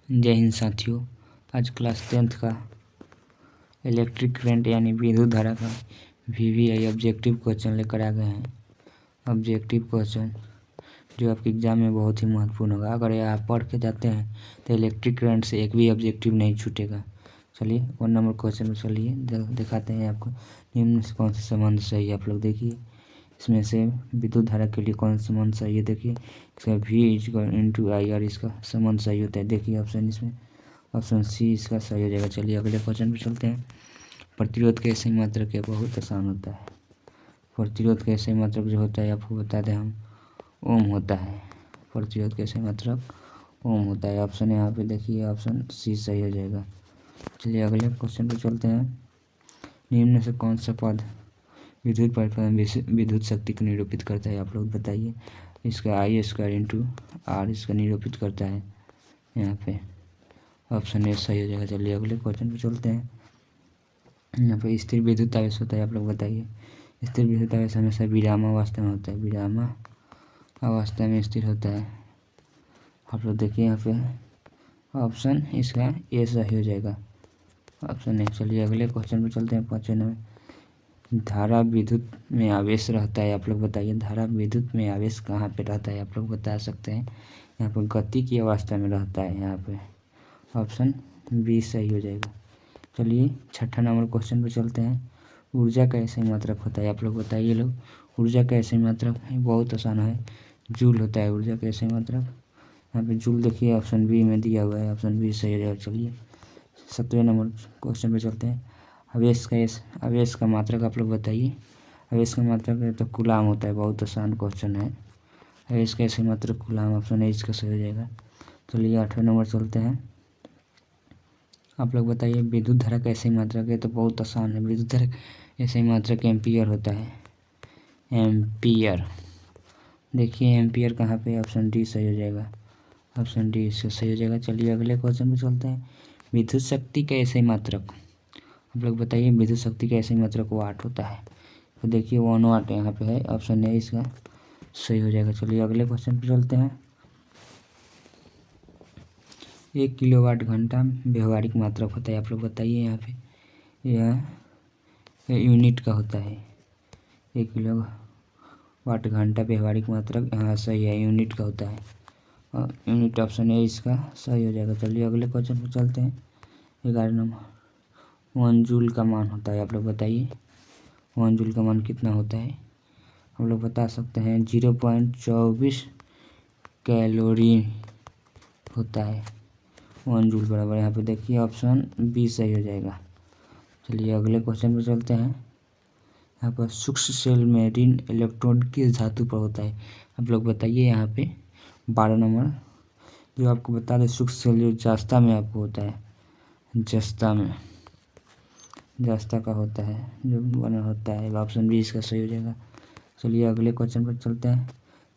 जय हिंद साथियों। आज क्लास 10th का इलेक्ट्रिक करंट यानी विद्युत धारा का VVI ऑब्जेक्टिव क्वेश्चन लेकर आ गए हैं। ऑब्जेक्टिव क्वेश्चन जो आपके एग्जाम में बहुत ही महत्वपूर्ण होगा। अगर ये आप पढ़ के जाते हैं तो इलेक्ट्रिक करंट से एक भी ऑब्जेक्टिव नहीं छूटेगा। चलिए 1 नंबर क्वेश्चन में चलिए दिखाते हैं आपको निम्न से कौन सा संबंध सही है। आप लोग देखिए इसमें से विद्युत धारा के लिए कौन सा संबंध सही है। देखिए इसका V × I और इसका संबंध सही होता है। देखिए ऑप्शन इसमें ऑप्शन सी इसका सही हो जाएगा। चलिए अगले क्वेश्चन पे चलते हैं। प्रतिरोध के सही मात्रक है, बहुत आसान होता है। प्रतिरोध के सही मात्रक जो होता है आपको बता दें हम ओम होता है। प्रतिरोध के सही मात्रक ओम होता है। ऑप्शन यहाँ पे देखिए ऑप्शन सी सही हो जाएगा। चलिए अगले क्वेश्चन पे चलते हैं। निम्न से कौन सा पद विद्युत परिपथ विद्युत शक्ति को निरूपित करता है। आप लोग बताइए। इसका I² × R इसका निरूपित करता है। यहाँ पे ऑप्शन ए सही हो जाएगा। चलिए अगले क्वेश्चन पे चलते हैं। यहाँ पे स्थिर विद्युत आवेश होता है। आप लोग बताइए। स्थिर विद्युत आवेश हमेशा विराम अवस्था में होता है। विराम अवस्था में स्थिर होता है। आप लोग देखिए यहाँ पे ऑप्शन इसका ए सही हो जाएगा। Option A. चलिए अगले क्वेश्चन पे चलते हैं। 5वें नंबर धारा विद्युत में आवेश रहता है। आप लोग बताइए धारा विद्युत में आवेश कहाँ पे रहता है। आप लोग बता सकते हैं। यहाँ पर गति की अवस्था में रहता है। यहाँ पे ऑप्शन बी सही हो जाएगा। चलिए 6ठा नंबर क्वेश्चन पे चलते हैं। ऊर्जा का ऐसे मात्रक होता है। आप लोग बताइए लोग ऊर्जा का ऐसे मात्रक है, बहुत आसान है, जूल होता है ऊर्जा का ऐसे मात्रक। यहाँ पे जूल देखिए ऑप्शन बी में दिया हुआ है। ऑप्शन बी सही हो जाएगा। चलिए 17वें नंबर क्वेश्चन पे चलते हैं। आवेश का मात्रक आप लोग बताइए। आवेश का मात्रक तो कूलाम होता है, बहुत आसान क्वेश्चन है। आवेश का ऐसे मात्रक कूलाम। ऑप्शन ए इसका सही हो जाएगा। चलिए 8वें नंबर चलते हैं। आप लोग बताइए विद्युत धारा का ऐसे मात्रक है, तो बहुत आसान है। विद्युत धारा ऐसे मात्रक एम्पियर होता है। एम्पियर देखिए एम्पियर कहाँ पे, ऑप्शन डी सही हो जाएगा। ऑप्शन डी इसका सही हो जाएगा। चलिए अगले क्वेश्चन पे चलते हैं। विद्युत शक्ति का ऐसे मात्रक आप लोग बताइए। विद्युत शक्ति का ऐसे मात्रक वाट होता है। तो देखिए 1 वाट यहाँ पे है। ऑप्शन ए इसका सही हो जाएगा। चलिए अगले क्वेश्चन पे चलते हैं। 1 किलोवाट घंटा व्यवहारिक मात्रक होता है। आप लोग बताइए। यहाँ पे यह यूनिट का होता है। 1 किलोवाट घंटा व्यवहारिक मात्रक हाँ सही है, यूनिट का होता है। और यूनिट ऑप्शन ए इसका सही हो जाएगा। चलिए अगले क्वेश्चन पे चलते हैं। 11 नंबर 1 जूल का मान होता है। आप लोग बताइए 1 जूल का मान कितना होता है। हम लोग बता सकते हैं 0.24 कैलोरी होता है। 1 जूल बराबर यहाँ पे देखिए ऑप्शन बी सही हो जाएगा। चलिए अगले क्वेश्चन पे चलते हैं। यहाँ पर सूक्ष्म सेल में ऋण इलेक्ट्रॉन किस धातु पर होता है। आप लोग बताइए। यहाँ पे 12 नंबर जो आपको बता दें सूक्ष्म सेल जो जस्ता में आपको होता है। जस्ता का होता है जो बना होता है। ऑप्शन बी इसका सही हो जाएगा। चलिए अगले क्वेश्चन पर चलते हैं।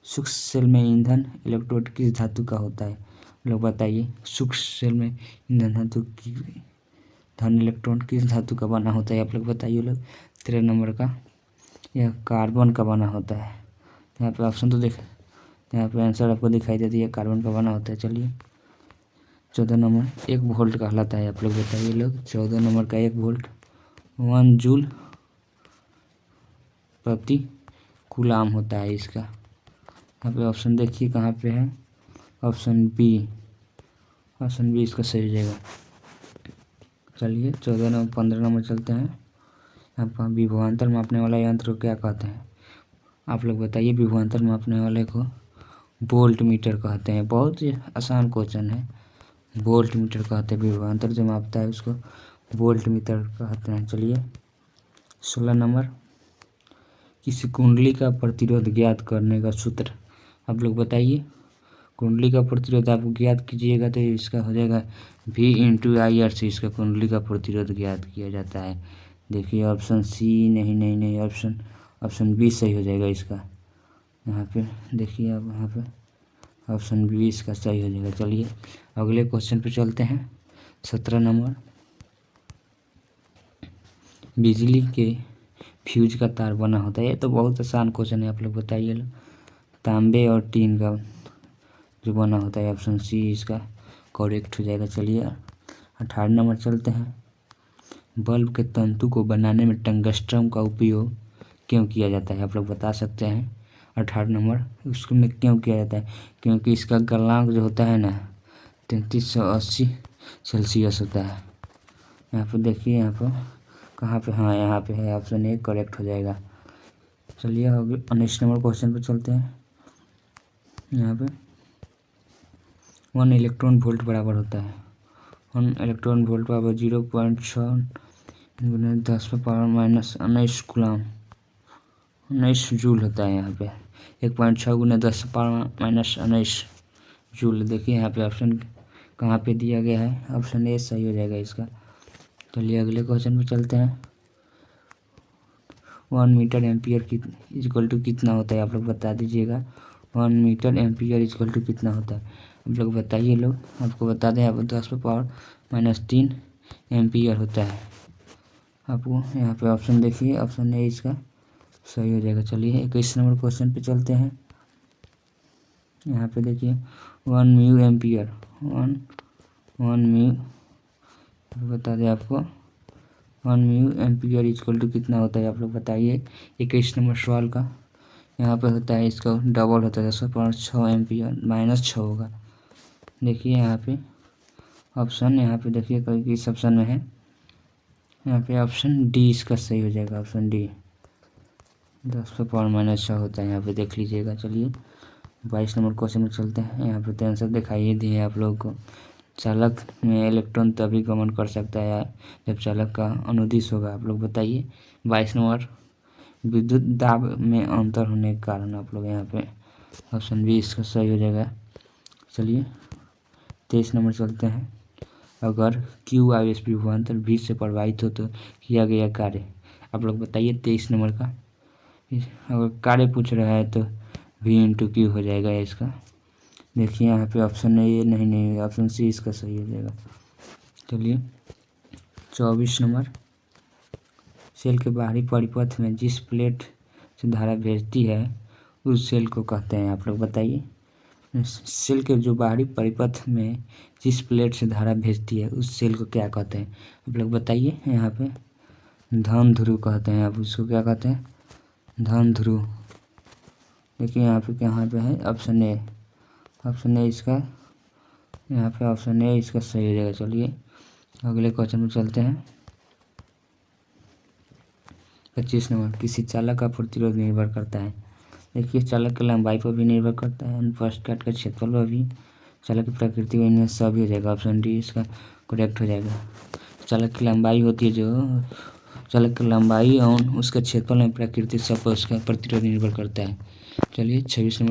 सूक्ष्म सेल में ईंधन इलेक्ट्रोड किस धातु का होता है। लोग बताइए सूक्ष्म सेल में ईंधन धातु की धन इलेक्ट्रॉन किस धातु का बना होता है। आप लोग बताइए लोग। 13 नंबर का यह कार्बन का बना होता है। यहाँ पे ऑप्शन तो यहाँ पे आंसर आपको दिखाई देती है, कार्बन का बना होता है। चलिए 14 नंबर 1 वोल्ट कहलाता है। आप लोग बताइए लोग 14 नंबर का 1 वोल्ट 1 जूल प्रति कूलाम होता है इसका। यहाँ पे ऑप्शन देखिए कहाँ पे है, ऑप्शन बी इसका सही हो जाएगा। चलिए 15 नंबर चलते हैं। यहाँ पर विभवांतर मापने वाला यंत्र को क्या कहते हैं। आप लोग बताइए। विभवांतर मापने वाले को वोल्ट मीटर कहते हैं। बहुत ही आसान क्वेश्चन है। वोल्ट मीटर कहते हैं। विभवांतर जो मापता है उसको वोल्ट मीटर कहते हैं। चलिए 16 नंबर किसी कुंडली का प्रतिरोध ज्ञात करने का सूत्र आप लोग बताइए। कुंडली का प्रतिरोध आप ज्ञात कीजिएगा तो इसका हो जाएगा V × IR से इसका कुंडली का प्रतिरोध ज्ञात किया जाता है। देखिए ऑप्शन सी नहीं ऑप्शन बी सही हो जाएगा इसका। यहाँ पे देखिए अब यहाँ पे ऑप्शन बी इसका सही हो जाएगा। चलिए अगले क्वेश्चन पे चलते हैं। 17 नंबर बिजली के फ्यूज का तार बना होता है। ये तो बहुत आसान क्वेश्चन है। आप लोग बताइए। तांबे और टीन का जो बना होता है। ऑप्शन सी इसका करेक्ट हो जाएगा। चलिए 18 नंबर चलते हैं। बल्ब के तंतु को बनाने में टंगस्ट्रम का उपयोग क्यों किया जाता है? आप लोग बता सकते हैं। 18 नंबर उसमें क्यों किया जाता है? क्योंकि इसका गलनांक जो होता है ना 3380 सेल्सियस होता है। यहाँ पर देखिए, यहाँ पर कहाँ पे, हाँ यहाँ पे है, ऑप्शन ए करेक्ट हो जाएगा। चलिए अभी 19 नंबर क्वेश्चन पे चलते हैं। यहाँ पे 1 इलेक्ट्रॉन वोल्ट बराबर होता है 1 इलेक्ट्रॉन वोल्ट बराबर 0.6 × 10⁻⁻19 कूलम 19 जूल होता है। यहाँ पे 1.6 × 10⁻⁻19 जूल। देखिए यहाँ पे ऑप्शन कहाँ पे दिया गया है, ऑप्शन ए सही हो जाएगा इसका। चलिए अगले क्वेश्चन पे चलते हैं। 1 मीटर एम्पियर की इक्वल टू कितना होता है? आप लोग बता दीजिएगा। 1 मीटर एम्पियर इक्वल टू कितना होता है? आप लोग बताइए। लोग आपको बता दें, यहाँ पर 10⁻³ एम्पियर होता है। आपको यहाँ पे ऑप्शन देखिए, ऑप्शन ए इसका सही हो जाएगा। चलिए 21 नंबर क्वेश्चन पे चलते हैं। यहाँ पे देखिए 1 म्यू एम्पियर 1 म्यू बता दें आपको 1 म्यू एम्पियर इक्वल टू कितना होता है? आप लोग बताइए 21 नंबर सवाल का। यहाँ पे होता है, इसका डबल होता है 10⁻6 एम्पियर -6 होगा। देखिए यहाँ पे ऑप्शन, यहाँ पे देखिए किस ऑप्शन में है। यहाँ पे ऑप्शन डी इसका सही हो जाएगा। ऑप्शन डी 10⁻⁻6 होता है। यहाँ पे देख लीजिएगा। चलिए 22 नंबर क्वेश्चन में चलते हैं। यहाँ पे आंसर दिखाइए दिए आप लोगों को। चालक में इलेक्ट्रॉन तभी गमन कर सकता है जब चालक का अनुदिश होगा। आप लोग बताइए। 22 नंबर विद्युत दाब में अंतर होने के कारण। आप लोग यहाँ पे ऑप्शन बी इसका सही हो जाएगा। चलिए 23 नंबर चलते हैं। अगर क्यू आवेश विभवांतर V से प्रवाहित हो तो किया गया कार्य। आप लोग बताइए 23 नंबर का। अगर कार्य पूछ रहा है तो V/Q हो जाएगा इसका। देखिए यहाँ पे ऑप्शन ए नहीं, ऑप्शन सी इसका सही हो जाएगा। चलिए 24 नंबर। सेल के बाहरी परिपथ में जिस प्लेट से धारा भेजती है उस सेल को कहते हैं। आप लोग बताइए। सेल के जो बाहरी परिपथ में जिस प्लेट से धारा भेजती है उस सेल को क्या कहते हैं? आप लोग बताइए। यहाँ पे धन ध्रुव कहते हैं। आप उसको क्या कहते हैं? धन ध्रुव। देखिए यहाँ पे कहाँ पे है, ऑप्शन ए। ऑप्शन ए इसका, यहाँ पे ऑप्शन ए इसका सही हो जाएगा। चलिए अगले क्वेश्चन में चलते हैं। 25 नंबर। किसी चालक का प्रतिरोध निर्भर करता है। देखिए चालक की लंबाई पर भी निर्भर करता है, फर्स्ट कट के क्षेत्रफल पर भी, चालक की प्रकृति में, इनमें सभी हो जाएगा। ऑप्शन डी इसका करेक्ट हो जाएगा। चालक की लंबाई होती है, जो चालक की लंबाई और उसके क्षेत्रफल में प्रकृति सब पर उसका प्रतिरोध निर्भर करता है। चलिए 26 नंबर।